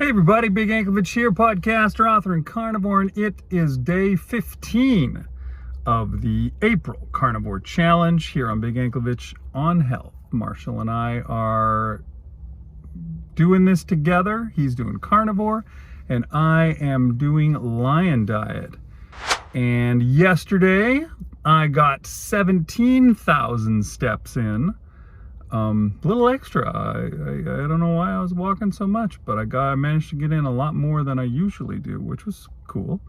Hey everybody, Big Anklevich here, podcaster, author, and carnivore, and it is day 15 of the April Carnivore Challenge here on Big Anklevich on Health. Marshall and I are doing this together. He's doing carnivore, and I am doing lion diet. And yesterday, I got 17,000 steps in. A little extra. I don't know why I was walking so much, but I managed to get in a lot more than I usually do, which was cool.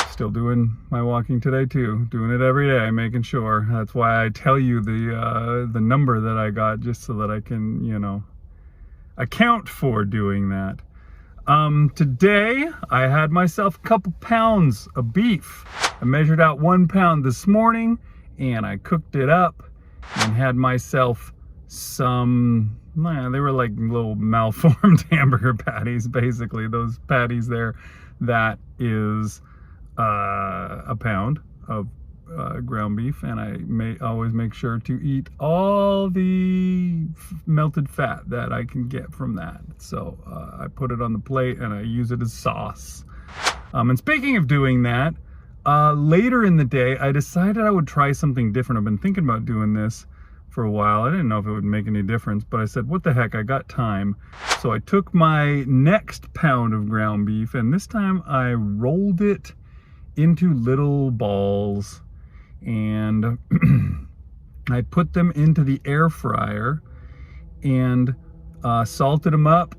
Still doing my walking today too, doing it every day, making sure. That's why I tell you the number that I got, just so that I can, account for doing that. Today I had myself a couple pounds of beef. I measured out 1 pound this morning, and I cooked it up and had myself some, they were like little malformed hamburger patties, basically. Those patties there, that is a pound of ground beef, and I always make sure to eat all the melted fat that I can get from that. So I put it on the plate and I use it as sauce. And speaking of doing that, later in the day I decided I would try something different. I've been thinking about doing this for a while. I didn't know if it would make any difference, but I said, what the heck, I got time. So I took my next pound of ground beef, and this time I rolled it into little balls, and I put them into the air fryer and salted them up,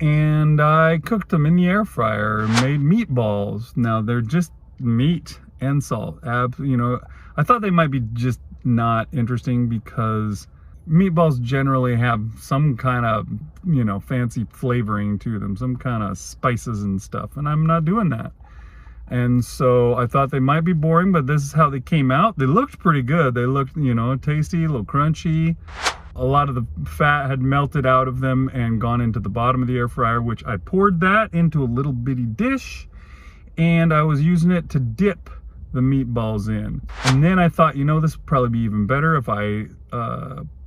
and I cooked them in the air fryer and made meatballs. Now they're just meat and salt. I thought they might be just not interesting because meatballs generally have some kind of, fancy flavoring to them, some kind of spices and stuff, and I'm not doing that. And so I thought they might be boring, but this is how they came out. They looked pretty good. They looked, tasty, a little crunchy. A lot of the fat had melted out of them and gone into the bottom of the air fryer, which I poured that into a little bitty dish, and I was using it to dip the meatballs in. And then I thought, this would probably be even better if I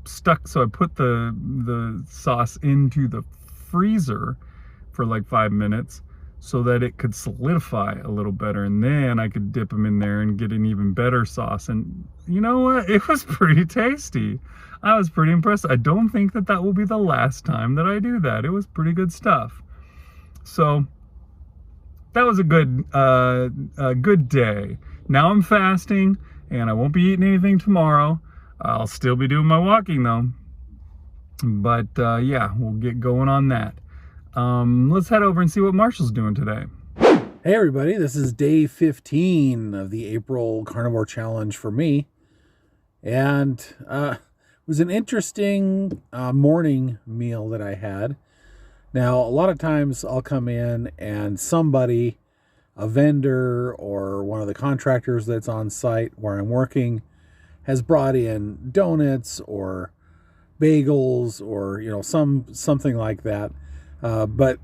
so I put the sauce into the freezer for like 5 minutes so that it could solidify a little better, and then I could dip them in there and get an even better sauce. And you know what? It was pretty tasty. I was pretty impressed. I don't think that will be the last time that I do that. It was pretty good stuff. So that was a good day. Now I'm fasting, and I won't be eating anything tomorrow. I'll still be doing my walking though. But yeah, we'll get going on that. Let's head over and see what Marshall's doing today. Hey everybody, this is day 15 of the April Carnivore Challenge for me. And it was an interesting morning meal that I had. Now, a lot of times I'll come in and somebody, a vendor or one of the contractors that's on site where I'm working, has brought in donuts or bagels or something like that. But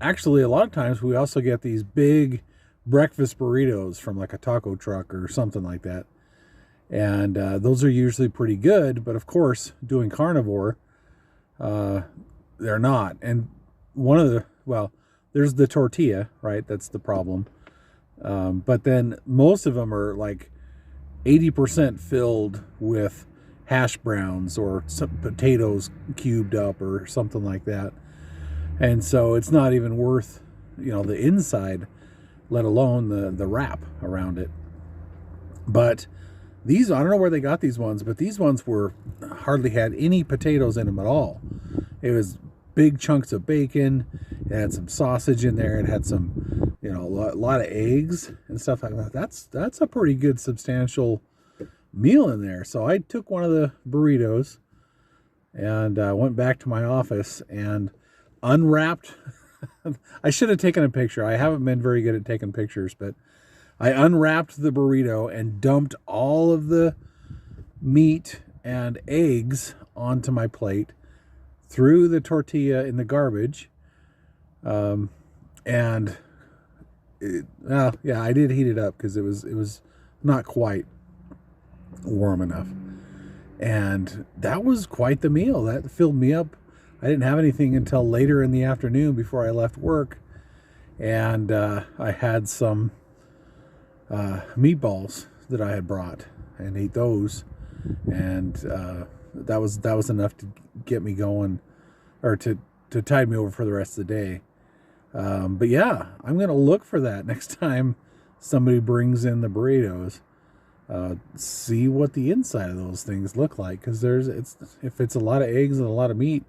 actually, a lot of times we also get these big breakfast burritos from like a taco truck or something like that, and those are usually pretty good. But of course, doing carnivore, they're not. And there's the tortilla, right? That's the problem. But then most of them are like 80% filled with hash browns or some potatoes cubed up or something like that. And so it's not even worth, the inside, let alone the wrap around it. But these, I don't know where they got these ones, but these ones hardly had any potatoes in them at all. It was big chunks of bacon. It had some sausage in there. It had some, a lot of eggs and stuff like that. That's a pretty good substantial meal in there. So I took one of the burritos and went back to my office and unwrapped. I should have taken a picture. I haven't been very good at taking pictures, but I unwrapped the burrito and dumped all of the meat and eggs onto my plate, threw the tortilla in the garbage, and I did heat it up because it was not quite warm enough. And that was quite the meal. That filled me up. I didn't have anything until later in the afternoon before I left work, and I had some meatballs that I had brought and ate those, and that was enough to get me going, or to tide me over for the rest of the day. But yeah, I'm gonna look for that next time somebody brings in the burritos. See what the inside of those things look like, because if it's a lot of eggs and a lot of meat,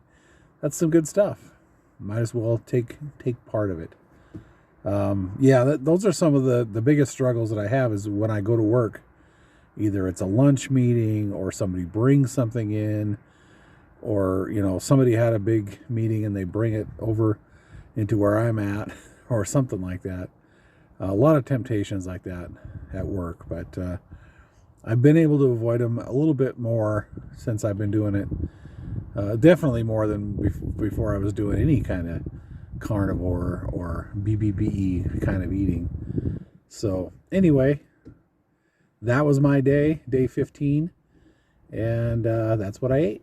that's some good stuff. Might as well take part of it. Yeah, those are some of the biggest struggles that I have, is when I go to work. Either it's a lunch meeting, or somebody brings something in, or somebody had a big meeting and they bring it over into where I'm at, or something like that. A lot of temptations like that at work, but I've been able to avoid them a little bit more since I've been doing it. Definitely more than before I was doing any kind of carnivore or BBBE kind of eating. So anyway, that was my day 15, and that's what I ate.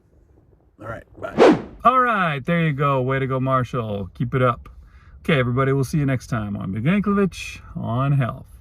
All right, bye. All right, there you go. Way to go, Marshall. Keep it up. Okay, everybody, we'll see you next time on Big Anklevich on Health.